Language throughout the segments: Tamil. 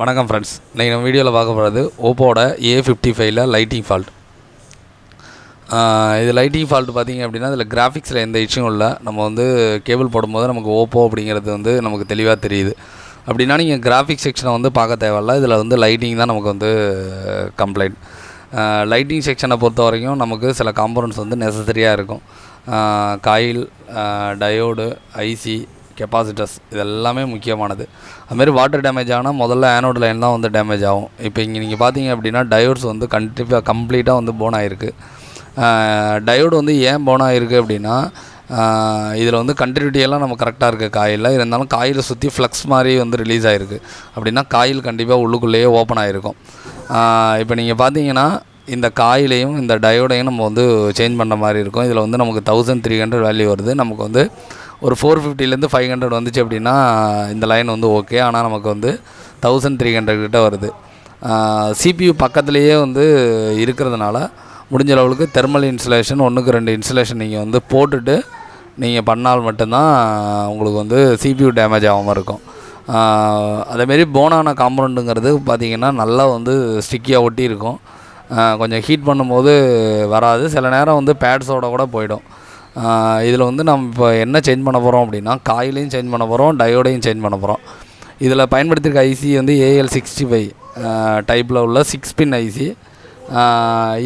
வணக்கம் ஃப்ரெண்ட்ஸ், இன்றைக்கி நம்ம வீடியோவில் பார்க்க போகிறது ஓப்போட A55ல் லைட்டிங் ஃபால்ட். இது லைட்டிங் ஃபால்ட் பார்த்திங்க அப்படின்னா இதில் கிராஃபிக்ஸில் எந்த இஷ்யூவும் இல்லை. நம்ம வந்து கேபிள் போடும்போது நமக்கு ஓப்போ அப்படிங்கிறது வந்து நமக்கு தெளிவாக தெரியுது. அப்படின்னா நீங்கள் கிராஃபிக்ஸ் செக்ஷனை வந்து பார்க்க தேவையில்ல. இதில் வந்து லைட்டிங் தான் நமக்கு வந்து கம்ப்ளைண்ட். லைட்டிங் செக்ஷனை பொறுத்த வரைக்கும் நமக்கு சில காம்போனன்ட்ஸ் வந்து நெசசரியாக இருக்கும். காயில், டயோடு, ஐசி, கெப்பாசிட்டர்ஸ் இதெல்லாமே முக்கியமானது. அதுமாரி வாட்டர் டேமேஜ் ஆனால் முதல்ல ஆனோட் லைன் தான் வந்து டேமேஜ் ஆகும். இப்போ இங்கே நீங்கள் பார்த்தீங்க அப்படின்னா டயோட்ஸ் வந்து கம்ப்ளீட்டாக வந்து போன் ஆகிருக்கு. டயோடு வந்து ஏன் போன் ஆகிருக்கு அப்படின்னா இதில் வந்து கண்டினியூட்டியெல்லாம் நம்ம கரெக்டாக இருக்குது காயில். இருந்தாலும் காயில் சுற்றி ஃப்ளக்ஸ் மாதிரி வந்து ரிலீஸ் ஆகிருக்கு. அப்படின்னா காயில் கண்டிப்பாக உள்ளுக்குள்ளேயே ஓப்பன் ஆகிருக்கும். இப்போ நீங்கள் பார்த்தீங்கன்னா இந்த காயிலையும் இந்த டயோடையும் நம்ம வந்து சேஞ்ச் பண்ணுற மாதிரி இருக்கும். இதில் வந்து நமக்கு 1300 வேல்யூ வருது. நமக்கு வந்து ஒரு 450லேருந்து 500 வந்துச்சு அப்படின்னா இந்த லைன் வந்து ஓகே. ஆனால் நமக்கு வந்து 1300 கிட்ட வருது. CPU பக்கத்துலேயே வந்து இருக்கிறதுனால முடிஞ்ச அளவுக்கு தெர்மல் இன்சுலேஷன் 1க்கு 2 இன்சுலேஷன் நீங்கள் வந்து போட்டுட்டு நீங்கள் பண்ணால் மட்டும்தான் உங்களுக்கு வந்து CPU டேமேஜ் ஆகாமல் இருக்கும். அதேமாரி போனான காம்பவுண்டுங்கிறது பார்த்திங்கன்னா நல்லா வந்து ஸ்டிக்கியாக ஒட்டி இருக்கும். கொஞ்சம் ஹீட் பண்ணும்போது வராது. சில நேரம் வந்து பேட்ஸோட கூட போயிடும். இதில் வந்து நம்ம இப்போ என்ன சேஞ்ச் பண்ண போகிறோம் அப்படின்னா காயிலையும் சேஞ்ச் பண்ண போகிறோம், டயோடையும் சேஞ்ச் பண்ண போகிறோம். இதில் பயன்படுத்தியிருக்க ஐசி வந்து AL65 டைப்பில் உள்ள 6 பின் ஐசி.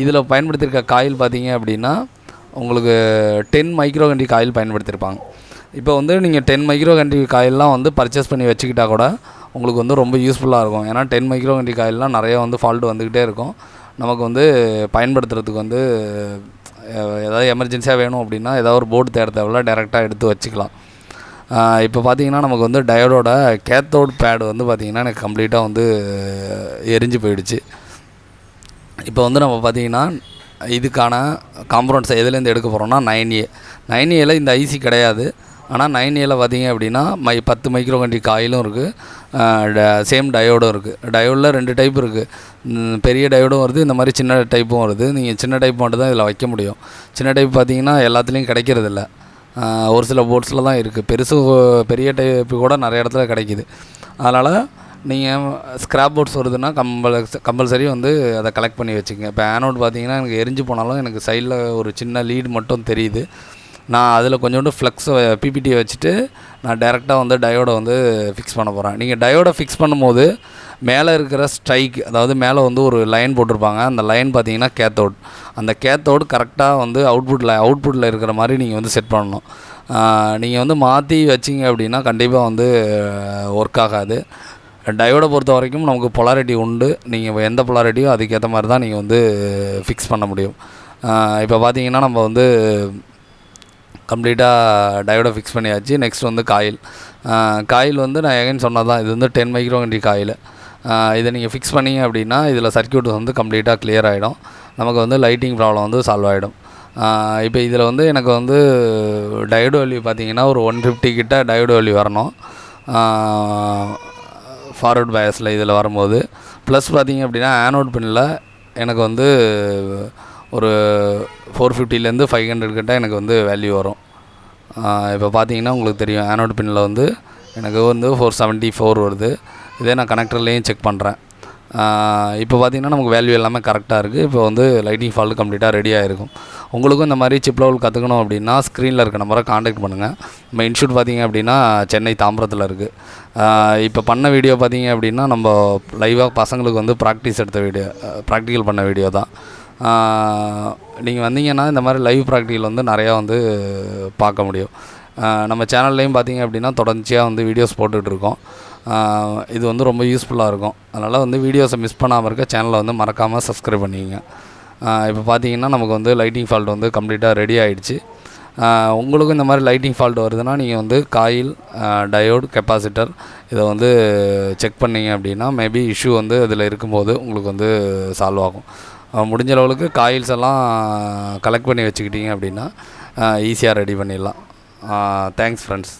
இதில் பயன்படுத்தியிருக்க காயில் பார்த்திங்க அப்படின்னா உங்களுக்கு 10 மைக்ரோகண்ட்ரி காயில் பயன்படுத்தியிருப்பாங்க. இப்போ வந்து நீங்கள் 10 மைக்ரோகண்ட்ரி காயிலெலாம் வந்து பர்ச்சேஸ் பண்ணி வச்சுக்கிட்டால் கூட உங்களுக்கு வந்து ரொம்ப யூஸ்ஃபுல்லாக இருக்கும். ஏன்னா 10 மைக்ரோகண்ட்ரி காயிலெலாம் நிறைய வந்து ஃபால்ட் வந்துக்கிட்டே இருக்கும். நமக்கு வந்து பயன்படுத்துகிறதுக்கு வந்து ஏதாவது எமர்ஜென்சியாக வேணும் அப்படின்னா ஏதாவது ஒரு போர்டு தேட தேவையில்ல, டேரெக்டாக எடுத்து வச்சுக்கலாம். இப்போ பார்த்திங்கன்னா நமக்கு வந்து டயோடோட கேத்தோட் பேடு வந்து பார்த்திங்கன்னா எனக்கு கம்ப்ளீட்டாக வந்து எரிஞ்சு போயிடுச்சு. இப்போ வந்து நம்ம பார்த்திங்கன்னா இதுக்கான காம்பனன்ட்ஸை எதுலேருந்து எடுக்க போகிறோம்னா 9A இந்த ஐசி கிடையாது. ஆனால் 9Aல பார்த்திங்க அப்படின்னா 10 மைக்ரோகண்ட்ரி காயிலும் இருக்குது, சேம் டயோடும் இருக்குது. டயோடில் 2 டைப் இருக்குது. பெரிய டயோடும் வருது, இந்த மாதிரி சின்ன டைப்பும் வருது. நீங்கள் சின்ன டைப் மட்டும் தான் இதில் வைக்க முடியும். சின்ன டைப் பார்த்திங்கன்னா எல்லாத்துலேயும் கிடைக்கிறதில்ல, ஒரு சில போர்ட்ஸில் தான் இருக்குது. பெரிய டைப்பு கூட நிறைய இடத்துல கிடைக்கிது. அதனால் நீங்கள் ஸ்க்ராப் போர்ட்ஸ் வருதுன்னா கம்பல்சரி வந்து அதை கலெக்ட் பண்ணி வச்சுக்கங்க. இப்போ ஆனோட் பார்த்திங்கன்னா எனக்கு எரிஞ்சு போனாலும் எனக்கு சைடில் ஒரு சின்ன லீடு மட்டும் தெரியுது. நான் அதில் கொஞ்சோண்டு ஃப்ளக்ஸை பிபிடியை வச்சுட்டு நான் டேரெக்டாக வந்து டயோடை வந்து ஃபிக்ஸ் பண்ண போகிறேன். நீங்கள் டயோடை ஃபிக்ஸ் பண்ணும்போது மேலே இருக்கிற ஸ்ட்ரைக், அதாவது மேலே வந்து ஒரு லைன் போட்டிருப்பாங்க. அந்த லைன் பார்த்தீங்கன்னா கேத்தோட். அந்த கேத்தோடு கரெக்டாக வந்து அவுட்புட்டில் இருக்கிற மாதிரி நீங்கள் வந்து செட் பண்ணணும். நீங்கள் வந்து மாற்றி வச்சிங்க அப்படின்னா கண்டிப்பாக வந்து ஒர்க் ஆகாது. டயோடை பொறுத்த வரைக்கும் நமக்கு பொலாரிட்டி உண்டு. நீங்கள் எந்த பொலாரிட்டியோ அதுக்கேற்ற மாதிரி தான் நீங்கள் வந்து ஃபிக்ஸ் பண்ண முடியும். இப்போ பார்த்தீங்கன்னா நம்ம வந்து கம்ப்ளீட்டாக டயோடை ஃபிக்ஸ் பண்ணியாச்சு. நெக்ஸ்ட் வந்து காயில் வந்து நான் எகைன் சொன்னது தான், இது வந்து 10 மைக்ரோகண்ட்ரி காயில். இதை நீங்கள் ஃபிக்ஸ் பண்ணிங்க அப்படின்னா இதில் சர்க்யூட் வந்து கம்ப்ளீட்டாக கிளியர் ஆகிடும். நமக்கு வந்து லைட்டிங் ப்ராப்ளம் வந்து சால்வ் ஆகிடும். இப்போ இதில் வந்து எனக்கு வந்து டயோடு வேல்யூ பார்த்திங்கன்னா ஒரு 150 கிட்ட டயோடு வேல்யூ வரணும் ஃபார்வர்ட் பயஸில் இதில் வரும்போது. ப்ளஸ் பார்த்திங்க அப்படின்னா ஆனோட் பின்னில் எனக்கு வந்து ஒரு 450லேருந்து 500 கிட்ட எனக்கு வந்து வேல்யூ வரும். இப்போ பார்த்தீங்கன்னா உங்களுக்கு தெரியும் ஆனோட் பின்னில் வந்து எனக்கு வந்து 474 வருது. இதே நான் கனெக்டர்லேயும் செக் பண்ணுறேன். இப்போ பார்த்திங்கன்னா நமக்கு வேல்யூ எல்லாமே கரெக்டாக இருக்குது. இப்போ வந்து லைட்டிங் ஃபால்ட் கம்ப்ளீட்டாக ரெடியாக இருக்கும். உங்களுக்கும் இந்த மாதிரி சிப் லெவல் கற்றுக்கணும் அப்படின்னா ஸ்க்ரீனில் இருக்க நம்பரை காண்டாக்ட் பண்ணுங்கள். நம்ம இன்ஸ்டியூட் பார்த்திங்க அப்படின்னா சென்னை தாம்பரத்தில் இருக்குது. இப்போ பண்ண வீடியோ பார்த்திங்க அப்படின்னா நம்ம லைவாக பசங்களுக்கு வந்து ப்ராக்டிக்கல் பண்ண வீடியோ தான். நீங்கள் வந்தீங்கன்னா இந்த மாதிரி லைவ் ப்ராக்டிக்கல் வந்து நிறையா வந்து பார்க்க முடியும். நம்ம சேனல்லையும் பார்த்திங்க அப்படின்னா தொடர்ச்சியாக வந்து வீடியோஸ் போட்டுட்ருக்கோம். இது வந்து ரொம்ப யூஸ்ஃபுல்லாக இருக்கும். அதனால் வந்து வீடியோஸை மிஸ் பண்ணாமல் இருக்க சேனலை வந்து மறக்காமல் சப்ஸ்கிரைப் பண்ணிக்கங்க. இப்போ பார்த்திங்கன்னா நமக்கு வந்து லைட்டிங் ஃபால்ட் வந்து கம்ப்ளீட்டாக ரெடி ஆகிடுச்சு. உங்களுக்கும் இந்த மாதிரி லைட்டிங் ஃபால்ட் வருதுன்னா நீங்கள் வந்து காயில், டயோடு, கெப்பாசிட்டர் இதை வந்து செக் பண்ணிங்க அப்படின்னா மேபி இஷ்யூ வந்து இதில் இருக்கும்போது உங்களுக்கு வந்து சால்வ் ஆகும். முடிஞ்ச அளவுக்கு காயில்ஸ் எல்லாம் கலெக்ட் பண்ணி வச்சுக்கிட்டிங்க அப்படின்னா ஈஸியாக ரெடி பண்ணிடலாம். Thanks friends.